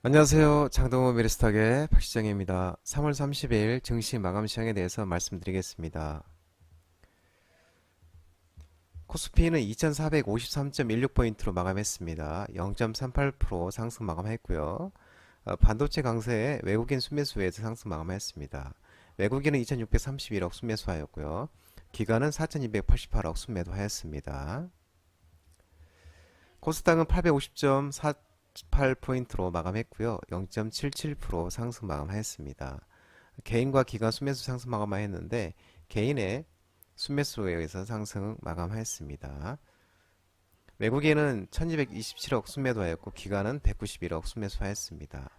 안녕하세요. 장동호 미래스탁의 박시정입니다. 3월 30일 증시 마감 시황에 대해서 말씀드리겠습니다. 코스피는 2453.16포인트로 마감했습니다. 0.38% 상승 마감했고요. 반도체 강세에 외국인 순매수에서 상승 마감했습니다. 외국인은 2631억 순매수하였고요. 기관은 4288억 순매도하였습니다. 코스닥은 850.48포인트로 마감했고요. 0.77% 상승 마감하였습니다. 개인과 기관 순매수 상승 마감하였는데 개인의 순매수에 의해서 상승 마감하였습니다. 외국인은 1227억 순매도하였고 기관은 191억 순매수하였습니다.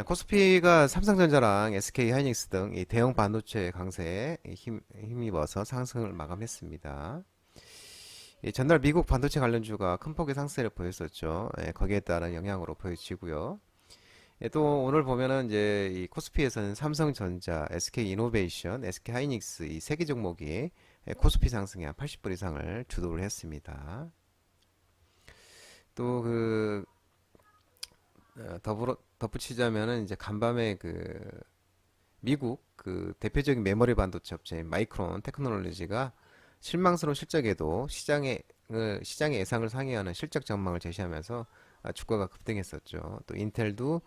코스피가 삼성전자랑 SK하이닉스 등 이 대형 반도체 강세에 힘입어서 상승을 마감했습니다. 전날 미국 반도체 관련주가 큰 폭의 상승을 보였었죠. 거기에 따른 영향으로 보여지고요. 또 오늘 보면은 이제 이 코스피에서는 삼성전자, SK이노베이션, SK하이닉스 이 세 개 종목이 코스피 상승에 한 80% 이상을 주도를 했습니다. 또 덧붙이자면은 이제 간밤에 미국 대표적인 메모리 반도체 업체인 마이크론 테크놀로지가 실망스러운 실적에도 시장의 예상을 상회하는 실적 전망을 제시하면서 주가가 급등했었죠. 또 인텔도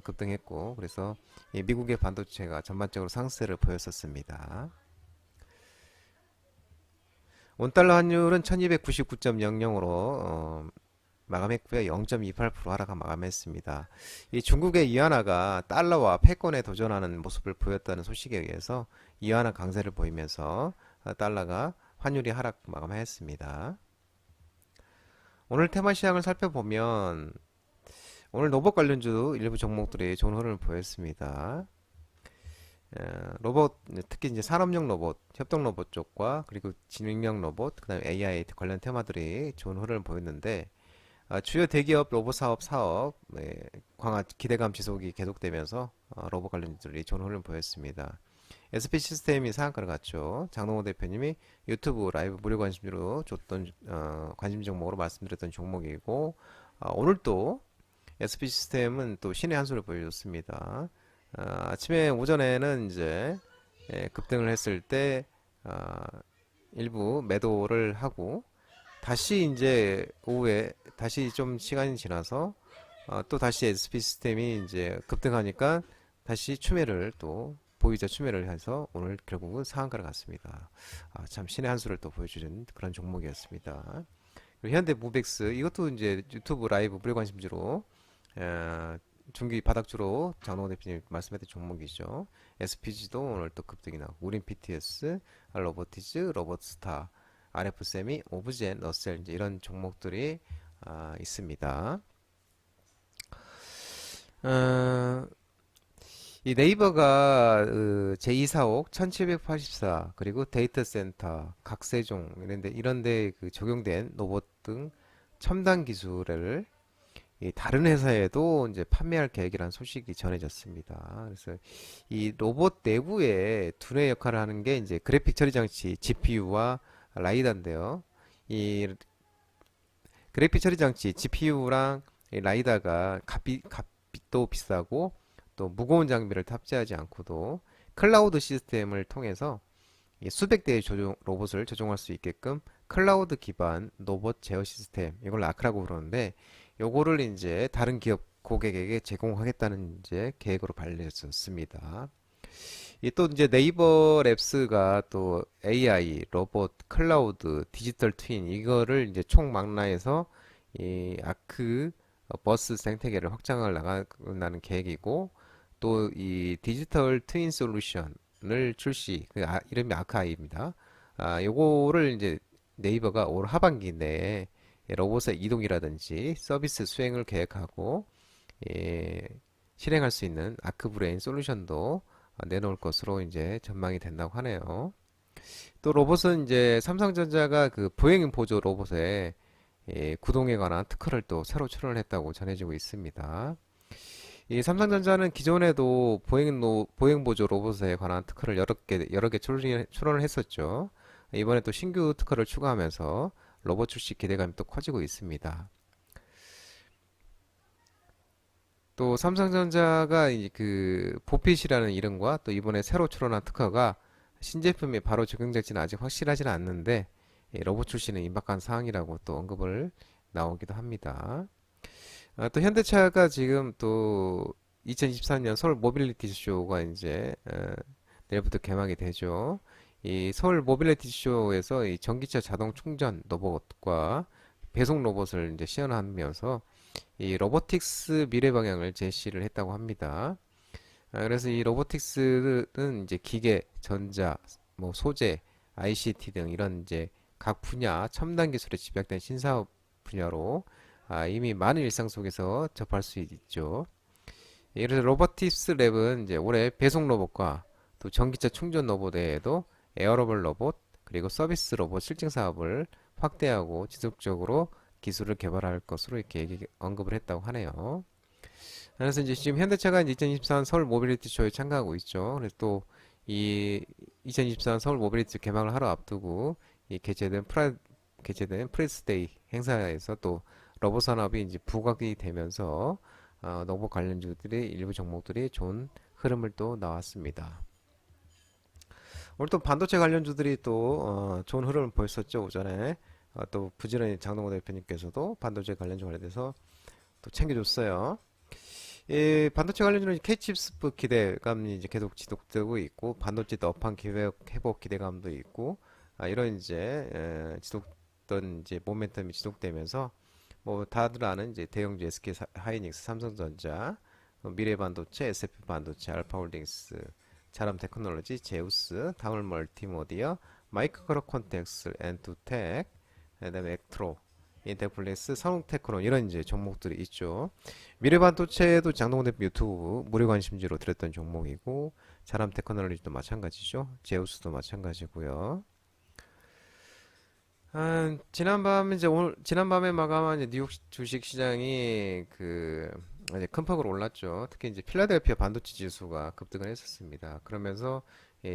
급등했고 그래서 이 미국의 반도체가 전반적으로 상승세를 보였었습니다. 원달러 환율은 1299.00으로 마감했고요. 0.28% 하락한 마감했습니다. 이 중국의 위안화가 달러와 패권에 도전하는 모습을 보였다는 소식에 의해서 위안화 강세를 보이면서 달러가 환율이 하락 마감했습니다. 오늘 테마 시황을 살펴보면 오늘 로봇 관련주 일부 종목들이 좋은 흐름을 보였습니다. 로봇 특히 이제 산업용 로봇, 협동 로봇 쪽과 그리고 지능형 로봇, 그다음에 AI 관련 테마들이 좋은 흐름을 보였는데 주요 대기업 로봇 사업 강화 기대감 지속이 계속되면서 로봇 관련주들이 좋은 흐름을 보였습니다. SP 시스템이 상한가를 갔죠. 장동호 대표님이 유튜브 라이브 무료 관심주로 줬던 관심 종목으로 말씀드렸던 종목이고 오늘 또 SP 시스템은 또 신의 한 수를 보여줬습니다. 아침에 오전에는 이제 급등을 했을 때 일부 매도를 하고 다시 이제 오후에 다시 좀 시간이 지나서 또 다시 SP 시스템이 이제 급등하니까 다시 추매를 또 보이자 추매를 해서 오늘 결국은 상한가를 갔습니다. 참 신의 한 수를 또 보여주는 그런 종목이었습니다. 그리고 현대 무벡스 이것도 이제 유튜브 라이브 무료 관심주로 중기 바닥주로 장동호 대표님 말씀했던 종목이죠. SPG도 오늘 또 급등이 나고 우린 PTS, 로보티즈, 로봇스타, RF세미, 오브젠, 러셀 이제 이런 종목들이 있습니다. 어, 이 네이버가 제2사옥 1784 그리고 데이터 센터, 각세종 이런데 적용된 로봇 등 첨단 기술을 이 다른 회사에도 이제 판매할 계획이라는 소식이 전해졌습니다. 그래서 이 로봇 내부에 두뇌 역할을 하는 게 이제 그래픽 처리 장치 GPU와 라이다인데요. 이 그래픽 처리 장치 GPU랑 라이다가 값도 비싸고 또 무거운 장비를 탑재하지 않고도 클라우드 시스템을 통해서 수백 대의 로봇을 조종할 수 있게끔 클라우드 기반 로봇 제어 시스템 이걸 아크라고 부르는데 요거를 이제 다른 기업 고객에게 제공하겠다는 이제 계획으로 발표했습니다. 이 또 이제 네이버 랩스가 또 AI, 로봇, 클라우드, 디지털 트윈 이거를 이제 총망라해서 이 아크 버스 생태계를 확장을 나가는 계획이고 또 이 디지털 트윈 솔루션을 출시 이름이 아크아이입니다. 요거를 이제 네이버가 올 하반기 내에 로봇의 이동이라든지 서비스 수행을 계획하고 예, 실행할 수 있는 아크브레인 솔루션도 내놓을 것으로 이제 전망이 된다고 하네요. 또 로봇은 이제 삼성전자가 보행 보조 로봇에 구동에 관한 특허를 또 새로 출원을 했다고 전해지고 있습니다. 이 삼성전자는 기존에도 보행 보조 로봇에 관한 특허를 여러 개 출원을 했었죠. 이번에 또 신규 특허를 추가하면서 로봇 출시 기대감이 또 커지고 있습니다. 또 삼성전자가 그 보핏이라는 이름과 또 이번에 새로 출원한 특허가 신제품이 바로 적용될지는 아직 확실하지는 않는데 로봇 출시는 임박한 사항이라고 또 언급을 나오기도 합니다. 또 현대차가 지금 또 2023년 서울 모빌리티 쇼가 이제 내일부터 개막이 되죠. 이 서울 모빌리티 쇼에서 이 전기차 자동 충전 로봇과 배송 로봇을 이제 시연하면서 이 로보틱스 미래 방향을 제시를 했다고 합니다. 그래서 이 로보틱스는 이제 기계, 전자, 뭐 소재, ICT 등 이런 이제 각 분야 첨단 기술에 집약된 신사업 분야로 이미 많은 일상 속에서 접할 수 있죠. 그래서 로보틱스 랩은 이제 올해 배송 로봇과 또 전기차 충전 로봇 외에도 에어로벌 로봇 그리고 서비스 로봇 실증 사업을 확대하고 지속적으로 기술을 개발할 것으로 이렇게 언급을 했다고 하네요. 그래서 이제 지금 현대차가 이제 2024 서울 모빌리티 쇼에 참가하고 있죠. 그래서 또 이 2024 서울 모빌리티 개막을 하루 앞두고 이 개최된 프레스데이 행사에서 또 로봇 산업이 이제 부각이 되면서 로봇 관련주들이 일부 종목들이 좋은 흐름을 또 나왔습니다. 오늘 또 반도체 관련주들이 또 좋은 흐름을 보였었죠. 오전에 또 부지런히 장동호 대표님께서도 반도체 관련주 관련돼서 또 챙겨줬어요. 이 반도체 관련주는 K칩스프 기대감이 이제 계속 지속되고 있고 반도체 업황 기회 회복 기대감도 있고 이런 이제 지속된 이제 모멘텀이 지속되면서 뭐 다들 아는 이제 대형주 SK 하이닉스, 삼성전자, 미래반도체, SF 반도체, 알파홀딩스, 자람 테크놀로지, 제우스, 다물 멀티모디어, 마이크로 콘텍스, 엔투텍, 그다음에 액트로, 인텍플렉스, 성테크론 이런 이제 종목들이 있죠. 미래반도체도 장동건 대표 유튜브 무료 관심주로 들었던 종목이고 자람 테크놀로지도 마찬가지죠. 제우스도 마찬가지고요. 지난밤 이제 오늘 지난밤에 마감한 이제 뉴욕 주식 시장이 그 이제 큰 폭으로 올랐죠. 특히 이제 필라델피아 반도체 지수가 급등을 했었습니다. 그러면서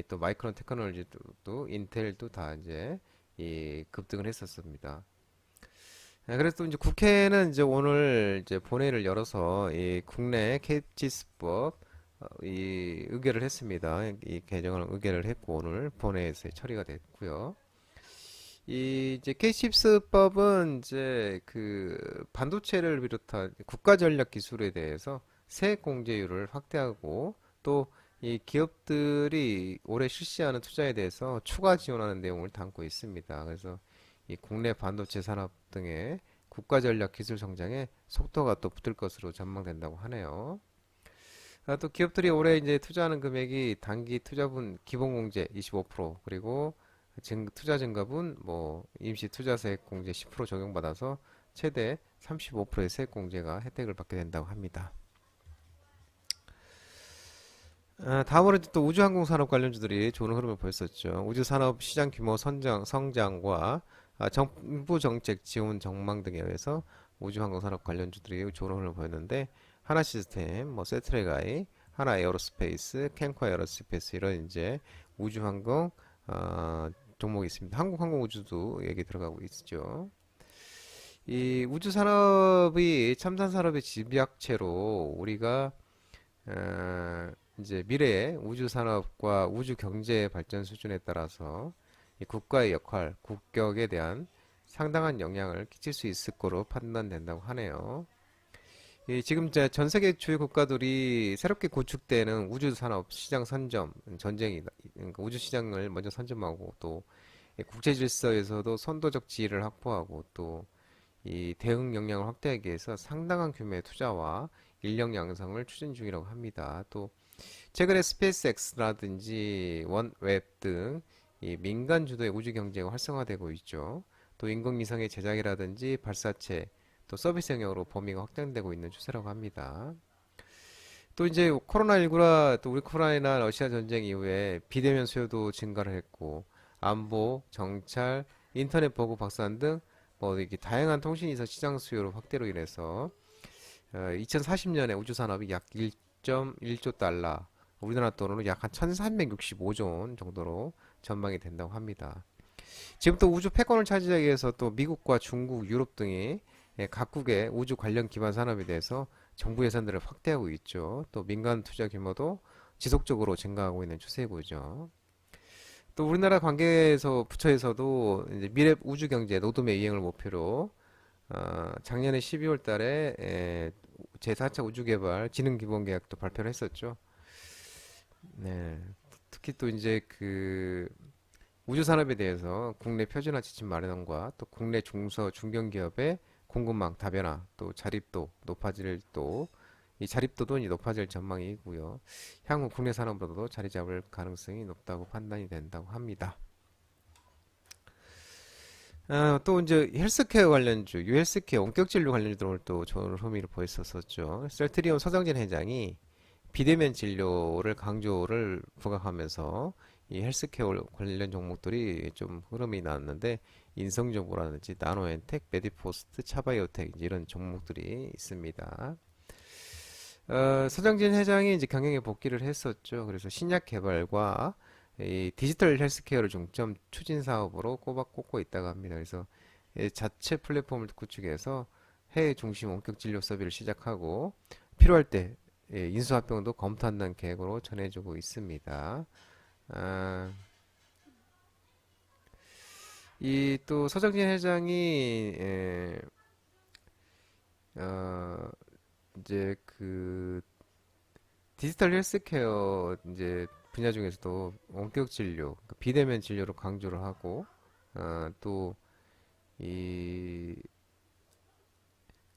또 마이크론 테크놀로지도 또 인텔도 다 이제 이 급등을 했었습니다. 그래서 또 이제 국회는 이제 오늘 이제 본회의를 열어서 이 국내 KCS법 이 의결을 했습니다. 이 개정을 의결을 했고 오늘 본회의에서 처리가 됐고요. 이 이제 K-칩스법은 이제 그 반도체를 비롯한 국가 전략 기술에 대해서 세액 공제율을 확대하고 또 이 기업들이 올해 실시하는 투자에 대해서 추가 지원하는 내용을 담고 있습니다. 그래서 이 국내 반도체 산업 등의 국가 전략 기술 성장에 속도가 또 붙을 것으로 전망된다고 하네요. 또 기업들이 올해 이제 투자하는 금액이 단기 투자분 기본 공제 25% 그리고 투자 증가분 뭐 임시 투자 세액 공제 10% 적용받아서 최대 35%의 세액 공제가 혜택을 받게 된다고 합니다. 다음으로 또 우주항공 산업 관련주들이 좋은 흐름을 보였었죠. 우주산업 시장 규모 성장과 정부 정책 지원 전망 등에 의해서 우주항공 산업 관련주들이 좋은 흐름을 보였는데 하나시스템, 뭐 세트레가이, 하나에어로스페이스, 캔커 에어로스페이스 이런 이제 우주항공 종목이 있습니다. 한국항공우주도 얘기 들어가고 있죠. 이 우주 산업이 첨단 산업의 집약체로 우리가 이제 미래의 우주 산업과 우주 경제 발전 수준에 따라서 이 국가의 역할, 국격에 대한 상당한 영향을 끼칠 수 있을 거로 판단된다고 하네요. 지금 전 세계 주요 국가들이 새롭게 구축되는 우주 산업 시장 선점 전쟁이다. 그러니까 우주 시장을 먼저 선점하고 또 국제 질서에서도 선도적 지위를 확보하고 또 이 대응 역량을 확대하기 위해서 상당한 규모의 투자와 인력 양성을 추진 중이라고 합니다. 또 최근에 스페이스X라든지 원웹 등 이 민간 주도의 우주 경제가 활성화되고 있죠. 또 인공위성의 제작이라든지 발사체 또 서비스 영역으로 범위가 확장되고 있는 추세라고 합니다. 또 이제 코로나19라 또 우크라이나 러시아 전쟁 이후에 비대면 수요도 증가를 했고 안보, 정찰, 인터넷 보급 확산 등 뭐 이렇게 다양한 통신이서 시장 수요 확대로 인해서 2040년에 우주 산업이 약 1.1조 달러, 우리나라 돈으로 약 한 1365조 원 정도로 전망이 된다고 합니다. 지금 또 우주 패권을 차지하기 위해서 또 미국과 중국, 유럽 등이 각국의 우주 관련 기반 산업에 대해서 정부 예산들을 확대하고 있죠. 또 민간 투자 규모도 지속적으로 증가하고 있는 추세고죠. 또 우리나라 관계에서 부처에서도 이제 미래 우주 경제 노드맵 이행을 목표로 작년에 12월 달에 제4차 우주개발 지능기본계약도 발표를 했었죠. 네. 특히 또 이제 그 우주 산업에 대해서 국내 표준화 지침 마련과 또 국내 중소 중견기업의 공급망 다변화 또 자립도 높아질 또 이 자립도도 이제 높아질 전망이고요. 향후 국내 산업으로도 자리 잡을 가능성이 높다고 판단이 된다고 합니다. 또 이제 헬스케어 관련주, 유헬스케어 원격 진료 관련주도 오늘 또 좋은 흐름을 보였었죠. 셀트리온 서정진 회장이 비대면 진료를 강조를 부각하면서 이 헬스케어 관련 종목들이 좀 흐름이 나왔는데 인성정보라든지 나노엔텍, 메디포스트, 차바이오텍 이제 이런 종목들이 있습니다. 서정진 회장이 이제 경영에 복귀를 했었죠. 그래서 신약 개발과 이 디지털 헬스케어를 중점 추진 사업으로 꼬박 꽂고 있다고 합니다. 그래서 자체 플랫폼을 구축해서 해외 중심 원격 진료 서비스를 시작하고 필요할 때 인수합병도 검토한다는 계획으로 전해주고 있습니다. 아, 이 또 서정진 회장이 어, 이제 그 디지털 헬스케어 이제 분야 중에서도 원격 진료, 그러니까 비대면 진료를 강조를 하고 또 이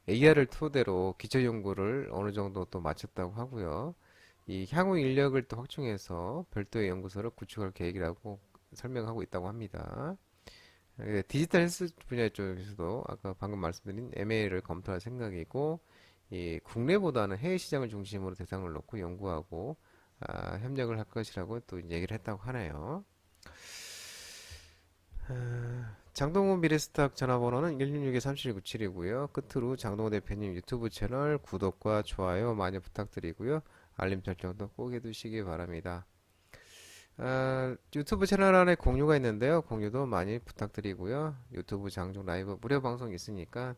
AR을 토대로 기초 연구를 어느 정도 또 마쳤다고 하고요. 이 향후 인력을 또 확충해서 별도의 연구소를 구축할 계획이라고 설명하고 있다고 합니다. 디지털 헬스 분야 쪽에서도 아까 방금 말씀드린 M&A를 검토할 생각이고 이 국내보다는 해외 시장을 중심으로 대상을 놓고 연구하고 협력을 할 것이라고 또 얘기를 했다고 하네요. 장동호 미래스탁 전화번호는 166-3797이고요. 끝으로 장동호 대표님 유튜브 채널 구독과 좋아요 많이 부탁드리고요. 알림 설정도 꼭 해두시기 바랍니다. 유튜브 채널 안에 공유가 있는데요. 공유도 많이 부탁드리고요. 유튜브 장중 라이브 무료 방송 있으니까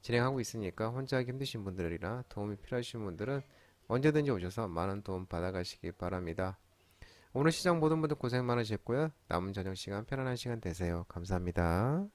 진행하고 있으니까 혼자 하기 힘드신 분들이나 도움이 필요하신 분들은 언제든지 오셔서 많은 도움 받아가시기 바랍니다. 오늘 시장 모든 분들 고생 많으셨고요. 남은 저녁 시간 편안한 시간 되세요. 감사합니다.